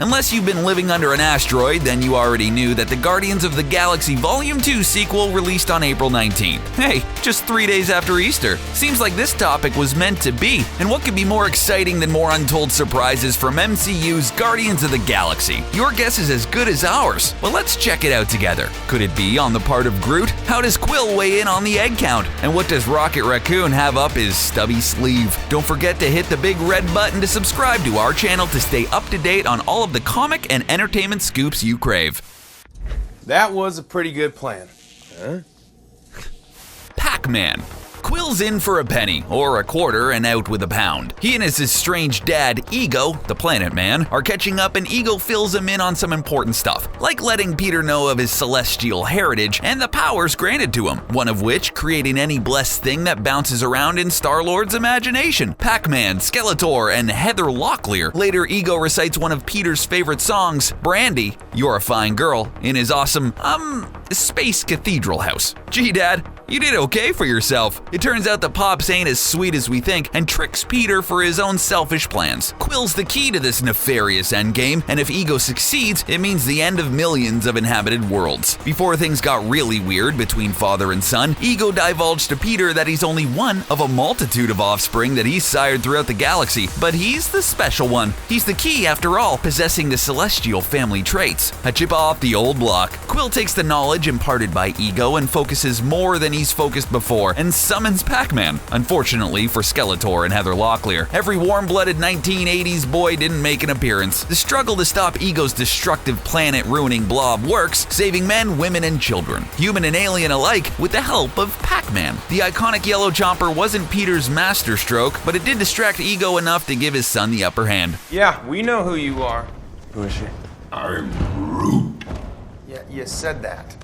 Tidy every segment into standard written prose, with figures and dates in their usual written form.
Unless you've been living under an asteroid, then you already knew that the Guardians of the Galaxy Volume 2 sequel released on April 19th. Hey, just 3 days after Easter. Seems like this topic was meant to be, and what could be more exciting than more untold surprises from MCU's Guardians of the Galaxy? Your guess is as good as ours. Well, let's check it out together. Could it be on the part of Groot? How does Quill weigh in on the egg count? And what does Rocket Raccoon have up his stubby sleeve? Don't forget to hit the big red button to subscribe to our channel to stay up to date on all of the comic and entertainment scoops you crave. That was a pretty good plan. Huh? Pacman. Quill's in for a penny, or a quarter, and out with a pound. He and his strange dad, Ego, the Planet Man, are catching up, and Ego fills him in on some important stuff, like letting Peter know of his celestial heritage and the powers granted to him, one of which creating any blessed thing that bounces around in Star-Lord's imagination. Pacman, Skeletor, and Heather Locklear. Later, Ego recites one of Peter's favorite songs, Brandy, You're a Fine Girl, in his awesome, space cathedral house. Gee, Dad, you did okay for yourself. It turns out the Pops ain't as sweet as we think and tricks Peter for his own selfish plans. Quill's the key to this nefarious endgame, and if Ego succeeds, it means the end of millions of inhabited worlds. Before things got really weird between father and son, Ego divulged to Peter that he's only one of a multitude of offspring that he's sired throughout the galaxy, but he's the special one. He's the key, after all, possessing the celestial family traits. A chip off the old block. Quill takes the knowledge imparted by Ego and focuses more than he's focused before, and summons Pacman. Unfortunately for Skeletor and Heather Locklear, every warm-blooded 1980s boy didn't make an appearance. The struggle to stop Ego's destructive planet-ruining blob works, saving men, women, and children, human and alien alike, with the help of Pacman. The iconic yellow chomper wasn't Peter's masterstroke, but it did distract Ego enough to give his son the upper hand. Yeah, we know who you are. Who is she? I'm Groot. Yeah, you said that.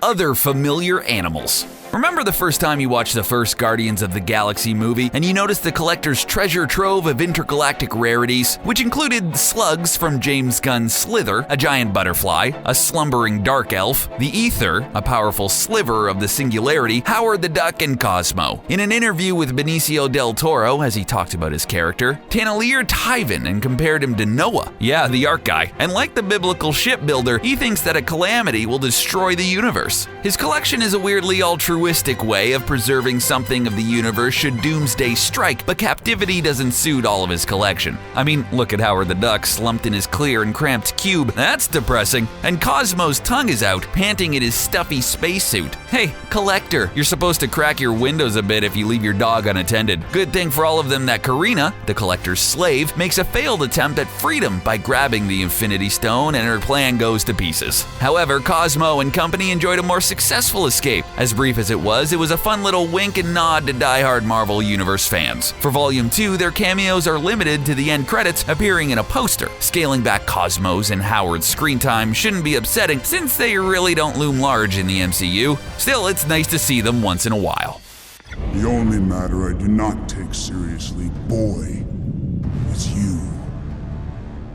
Other familiar animals. Remember the first time you watched the first Guardians of the Galaxy movie and you noticed the collector's treasure trove of intergalactic rarities, which included slugs from James Gunn's Slither, a giant butterfly, a slumbering dark elf, the Ether, a powerful sliver of the Singularity, Howard the Duck, and Cosmo. In an interview with Benicio del Toro, as he talked about his character, Tanalier Tyven and compared him to Noah, yeah, the Ark guy, and like the biblical shipbuilder, he thinks that a calamity will destroy the universe. His collection is a weirdly altruistic way of preserving something of the universe should doomsday strike, but captivity doesn't suit all of his collection. I mean, look at Howard the Duck slumped in his clear and cramped cube. That's depressing. And Cosmo's tongue is out, panting in his stuffy spacesuit. Hey, collector, you're supposed to crack your windows a bit if you leave your dog unattended. Good thing for all of them that Karina, the collector's slave, makes a failed attempt at freedom by grabbing the Infinity Stone, and her plan goes to pieces. However, Cosmo and company enjoyed a more successful escape. As brief as it was a fun little wink and nod to die-hard Marvel Universe fans. For Volume 2, their cameos are limited to the end credits appearing in a poster. Scaling back Cosmo's and Howard's screen time shouldn't be upsetting since they really don't loom large in the MCU. Still, it's nice to see them once in a while. The only matter I do not take seriously, boy, is you.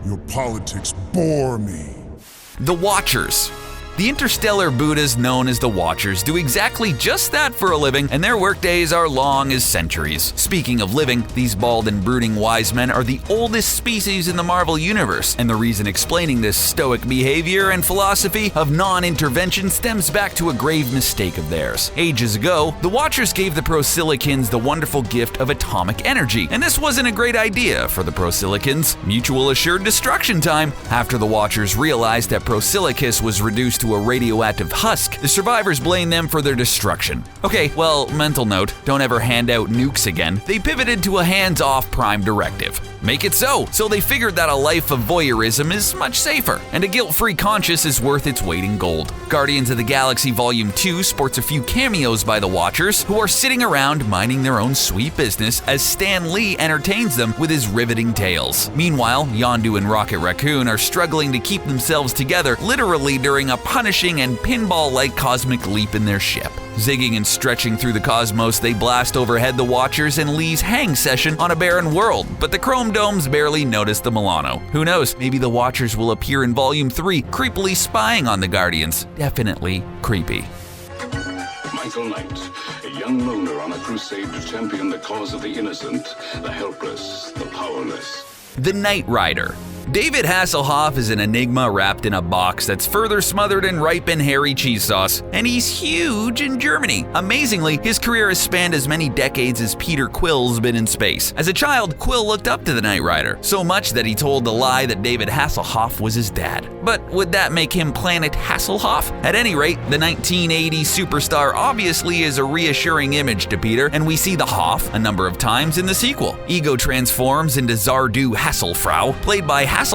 Your politics bore me. The Watchers. The interstellar Buddhas known as the Watchers do exactly just that for a living, and their workdays are long as centuries. Speaking of living, these bald and brooding wise men are the oldest species in the Marvel Universe, and the reason explaining this stoic behavior and philosophy of non-intervention stems back to a grave mistake of theirs. Ages ago, the Watchers gave the Prosilicans the wonderful gift of atomic energy, and this wasn't a great idea for the Prosilicans. Mutual assured destruction time. After the Watchers realized that Prosilicus was reduced to a radioactive husk, the survivors blame them for their destruction. Okay, well, mental note, don't ever hand out nukes again. They pivoted to a hands-off prime directive. Make it so they figured that a life of voyeurism is much safer, and a guilt-free conscience is worth its weight in gold. Guardians of the Galaxy Volume 2 sports a few cameos by the Watchers, who are sitting around minding their own sweet business as Stan Lee entertains them with his riveting tales. Meanwhile, Yondu and Rocket Raccoon are struggling to keep themselves together, literally during a punishing and pinball-like cosmic leap in their ship. Zigging and stretching through the cosmos, they blast overhead the Watchers and Lee's hang session on a barren world, but the Chrome Domes barely notice the Milano. Who knows, maybe the Watchers will appear in Volume 3, creepily spying on the Guardians. Definitely creepy. Michael Knight, a young loner on a crusade to champion the cause of the innocent, the helpless, the powerless. The Knight Rider. David Hasselhoff is an enigma wrapped in a box that's further smothered in ripe and hairy cheese sauce, and he's huge in Germany. Amazingly, his career has spanned as many decades as Peter Quill's been in space. As a child, Quill looked up to the Knight Rider, so much that he told the lie that David Hasselhoff was his dad. But would that make him Planet Hasselhoff? At any rate, the 1980 superstar obviously is a reassuring image to Peter, and we see the Hoff a number of times in the sequel. Ego transforms into Zardu Hasselfrau, played by Hasselhoff,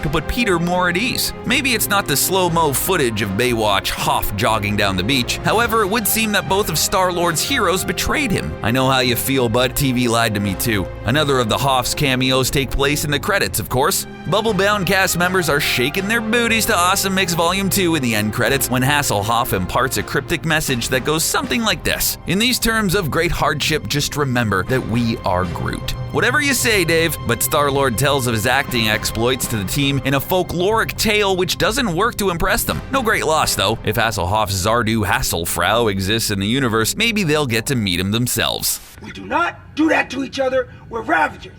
to put Peter more at ease. Maybe it's not the slow-mo footage of Baywatch Hoff jogging down the beach. However, it would seem that both of Star-Lord's heroes betrayed him. I know how you feel, but TV lied to me too. Another of the Hoff's cameos take place in the credits, of course. Bubble-bound cast members are shaking their booties to Awesome Mix Volume 2 in the end credits when Hasselhoff imparts a cryptic message that goes something like this. In these terms of great hardship, just remember that we are Groot. Whatever you say, Dave, but Star-Lord tells of his acting exploits to the team in a folkloric tale which doesn't work to impress them. No great loss, though. If Hasselhoff's Zardu Hasselfrau exists in the universe, maybe they'll get to meet him themselves. We do not do that to each other. We're Ravagers.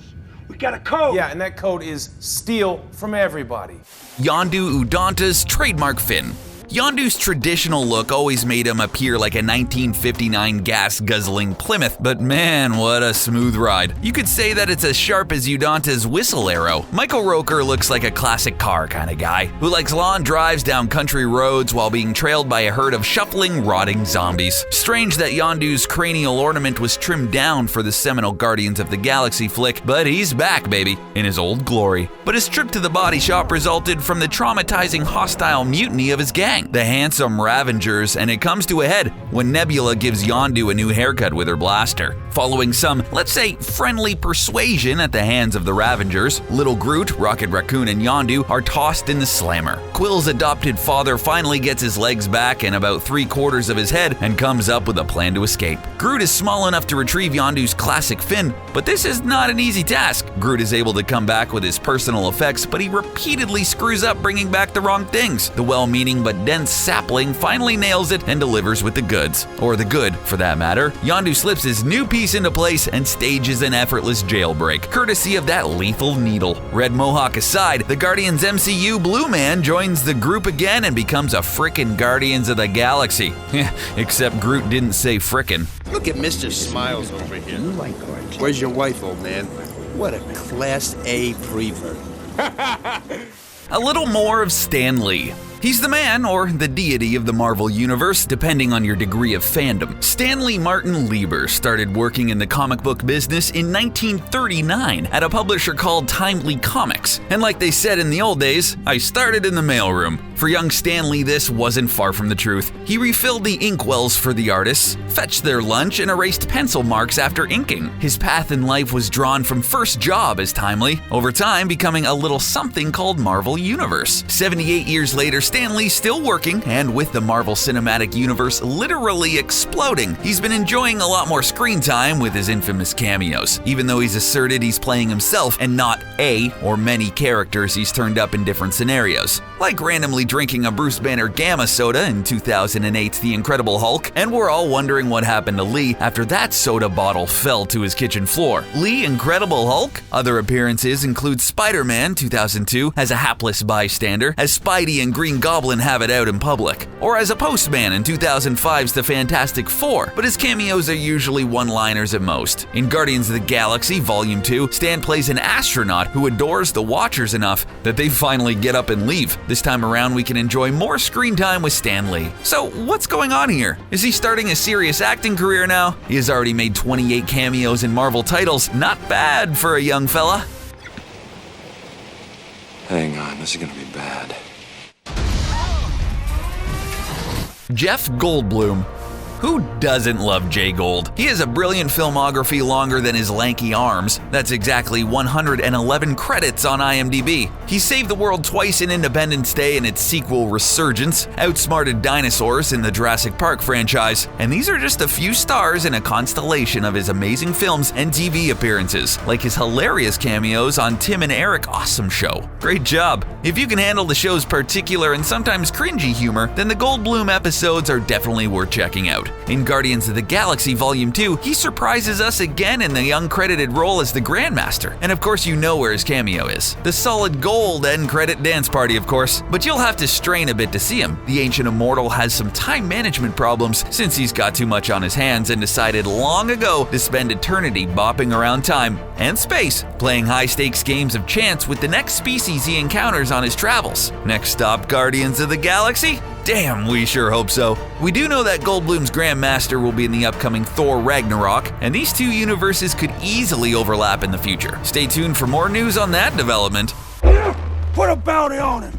We got a code. Yeah, and that code is steal from everybody. Yondu Udanta's trademark fin. Yondu's traditional look always made him appear like a 1959 gas-guzzling Plymouth, but man, what a smooth ride. You could say that it's as sharp as Udanta's whistle arrow. Michael Roker looks like a classic car kind of guy, who likes long drives down country roads while being trailed by a herd of shuffling, rotting zombies. Strange that Yondu's cranial ornament was trimmed down for the seminal Guardians of the Galaxy flick, but he's back, baby, in his old glory. But his trip to the body shop resulted from the traumatizing hostile mutiny of his gang, the handsome Ravagers, and it comes to a head when Nebula gives Yondu a new haircut with her blaster. Following some, let's say, friendly persuasion at the hands of the Ravagers, little Groot, Rocket Raccoon, and Yondu are tossed in the slammer. Quill's adopted father finally gets his legs back and about 3/4 of his head and comes up with a plan to escape. Groot is small enough to retrieve Yondu's classic fin, but this is not an easy task. Groot is able to come back with his personal effects, but he repeatedly screws up bringing back the wrong things. The well-meaning but dense sapling finally nails it and delivers with the goods. Or the good, for that matter. Yondu slips his new piece into place and stages an effortless jailbreak, courtesy of that lethal needle. Red Mohawk aside, the Guardians MCU Blue Man joins the group again and becomes a frickin' Guardians of the Galaxy. Except Groot didn't say frickin'. Look at Mr. Smiles over here. Where's your wife, old man? What a Class A prevert. A little more of Stan Lee. He's the man, or the deity of the Marvel Universe, depending on your degree of fandom. Stanley Martin Lieber started working in the comic book business in 1939 at a publisher called Timely Comics. And like they said in the old days, I started in the mailroom. For young Stanley, this wasn't far from the truth. He refilled the inkwells for the artists, fetched their lunch, and erased pencil marks after inking. His path in life was drawn from first job as Timely, over time becoming a little something called Marvel Universe. 78 years later, Stanley's still working, and with the Marvel Cinematic Universe literally exploding, he's been enjoying a lot more screen time with his infamous cameos, even though he's asserted he's playing himself and not a or many characters he's turned up in different scenarios. Like randomly drinking a Bruce Banner Gamma soda in 2008's The Incredible Hulk, and we're all wondering what happened to Lee after that soda bottle fell to his kitchen floor. Lee Incredible Hulk? Other appearances include Spider-Man 2002 as a hapless bystander, as Spidey and Green Goblin have it out in public, or as a postman in 2005's The Fantastic Four, but his cameos are usually one-liners at most. In Guardians of the Galaxy Volume 2, Stan plays an astronaut who adores the Watchers enough that they finally get up and leave. This time around, we can enjoy more screen time with Stan Lee. So what's going on here? Is he starting a serious acting career now? He has already made 28 cameos in Marvel titles. Not bad for a young fella. Hang on, this is gonna be bad. Jeff Goldblum. Who doesn't love Jay Gold? He has a brilliant filmography longer than his lanky arms. That's exactly 111 credits on IMDb. He saved the world twice in Independence Day and its sequel Resurgence, outsmarted dinosaurs in the Jurassic Park franchise, and these are just a few stars in a constellation of his amazing films and TV appearances, like his hilarious cameos on Tim and Eric Awesome Show. Great job. If you can handle the show's particular and sometimes cringy humor, then the Goldblum episodes are definitely worth checking out. In Guardians of the Galaxy Volume 2, he surprises us again in the uncredited role as the Grandmaster, and of course you know where his cameo is. The solid gold end credit dance party, of course, but you'll have to strain a bit to see him. The Ancient Immortal has some time management problems since he's got too much on his hands and decided long ago to spend eternity bopping around time and space, playing high-stakes games of chance with the next species he encounters on his travels. Next stop, Guardians of the Galaxy? Damn, we sure hope so. We do know that Goldblum's Grandmaster will be in the upcoming Thor Ragnarok, and these two universes could easily overlap in the future. Stay tuned for more news on that development. Put a bounty on him.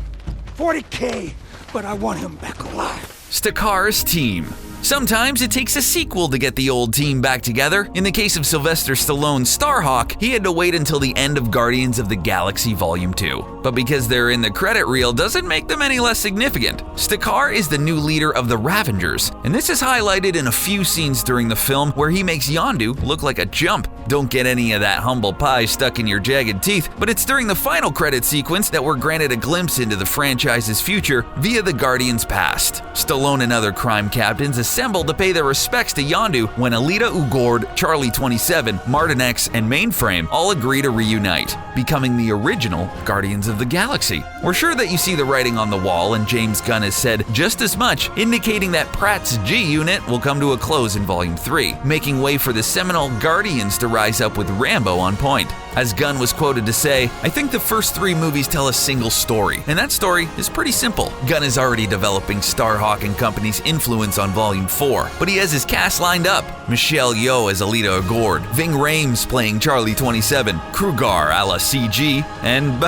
40K, but I want him back alive. Stakar's team. Sometimes it takes a sequel to get the old team back together. In the case of Sylvester Stallone's Starhawk, he had to wait until the end of Guardians of the Galaxy Volume 2. But because they're in the credit reel doesn't make them any less significant. Stakar is the new leader of the Ravagers, and this is highlighted in a few scenes during the film where he makes Yondu look like a chump. Don't get any of that humble pie stuck in your jagged teeth, but it's during the final credit sequence that we're granted a glimpse into the franchise's future via the Guardians' past. Stallone and other crime captains assemble to pay their respects to Yondu when Alita Ugord, Charlie 27, Martin X, and Mainframe all agree to reunite, becoming the original Guardians of the Galaxy. We're sure that you see the writing on the wall, and James Gunn has said just as much, indicating that Pratt's G-Unit will come to a close in Volume 3, making way for the seminal Guardians to rise up with Rambo on point. As Gunn was quoted to say, "I think the first 3 movies tell a single story, and that story is pretty simple." Gunn is already developing Starhawk and company's influence on Volume 4, but he has his cast lined up. Michelle Yeoh as Alita Ugord, Ving Rhames playing Charlie 27, Krugar a la CG, and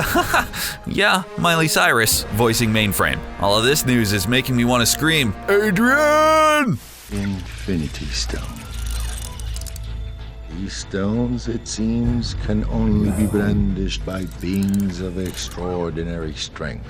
yeah, Miley Cyrus voicing Mainframe. All of this news is making me want to scream, "Adrian!" Infinity Stone. These stones, it seems, can only be brandished by beings of extraordinary strength.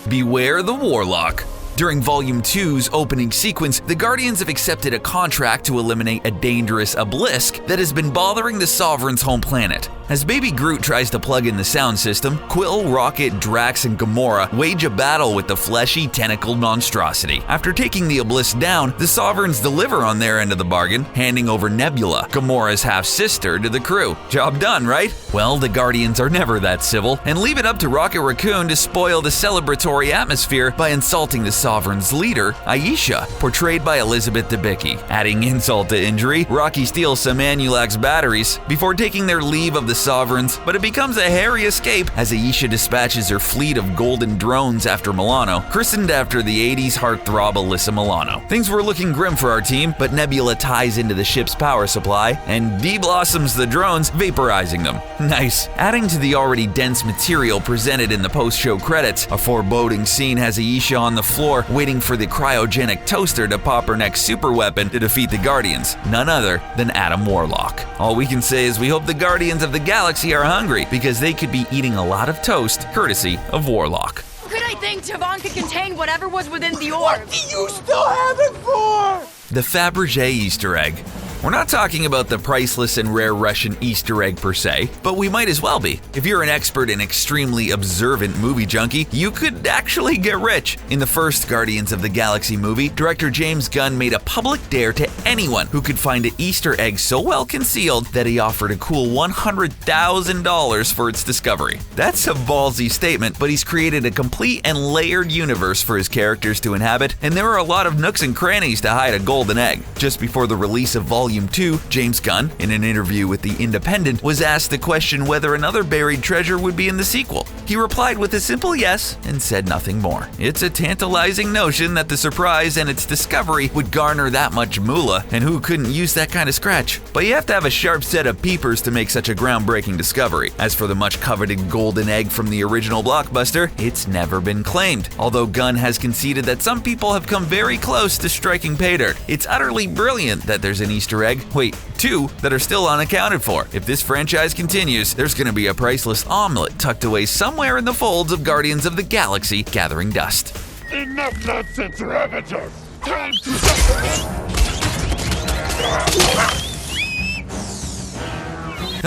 Beware the Warlock. During Volume 2's opening sequence, the Guardians have accepted a contract to eliminate a dangerous obelisk that has been bothering the Sovereign's home planet. As Baby Groot tries to plug in the sound system, Quill, Rocket, Drax, and Gamora wage a battle with the fleshy, tentacled monstrosity. After taking the obelisk down, the Sovereigns deliver on their end of the bargain, handing over Nebula, Gamora's half-sister, to the crew. Job done, right? Well, the Guardians are never that civil, and leave it up to Rocket Raccoon to spoil the celebratory atmosphere by insulting the Sovereign's leader, Aisha, portrayed by Elizabeth Debicki. Adding insult to injury, Rocky steals some Anulax batteries before taking their leave of the Sovereigns, but it becomes a hairy escape as Aisha dispatches her fleet of golden drones after Milano, christened after the 80s heartthrob Alyssa Milano. Things were looking grim for our team, but Nebula ties into the ship's power supply and de-blossoms the drones, vaporizing them. Nice. Adding to the already dense material presented in the post-show credits, a foreboding scene has Aisha on the floor waiting for the cryogenic toaster to pop her next superweapon to defeat the Guardians, none other than Adam Warlock. All we can say is we hope the Guardians of the Galaxy are hungry, because they could be eating a lot of toast courtesy of Warlock. Could I think Tavon could contain whatever was within the orb? What do you still have it for? The Fabergé Easter egg. We're not talking about the priceless and rare Russian Easter egg per se, but we might as well be. If you're an expert and extremely observant movie junkie, you could actually get rich. In the first Guardians of the Galaxy movie, director James Gunn made a public dare to anyone who could find an Easter egg so well concealed that he offered a cool $100,000 for its discovery. That's a ballsy statement, but he's created a complete and layered universe for his characters to inhabit, and there are a lot of nooks and crannies to hide a golden egg. Just before the release of Volume 2, James Gunn, in an interview with The Independent, was asked the question whether another buried treasure would be in the sequel. He replied with a simple yes and said nothing more. It's a tantalizing notion that the surprise and its discovery would garner that much moolah, and who couldn't use that kind of scratch? But you have to have a sharp set of peepers to make such a groundbreaking discovery. As for the much coveted golden egg from the original blockbuster, it's never been claimed, although Gunn has conceded that some people have come very close to striking pay dirt. It's utterly brilliant that there's an Easter egg, wait, 2 that are still unaccounted for. If this franchise continues, there's going to be a priceless omelet tucked away somewhere in the folds of Guardians of the Galaxy gathering dust. Enough nonsense, Ravagers! Time to...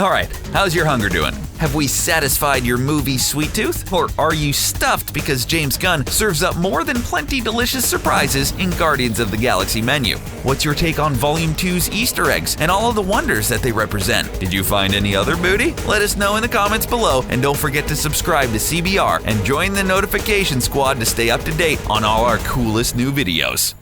Alright, how's your hunger doing? Have we satisfied your movie sweet tooth? Or are you stuffed because James Gunn serves up more than plenty delicious surprises in Guardians of the Galaxy menu? What's your take on Volume 2's Easter eggs and all of the wonders that they represent? Did you find any other booty? Let us know in the comments below, and don't forget to subscribe to CBR and join the notification squad to stay up to date on all our coolest new videos.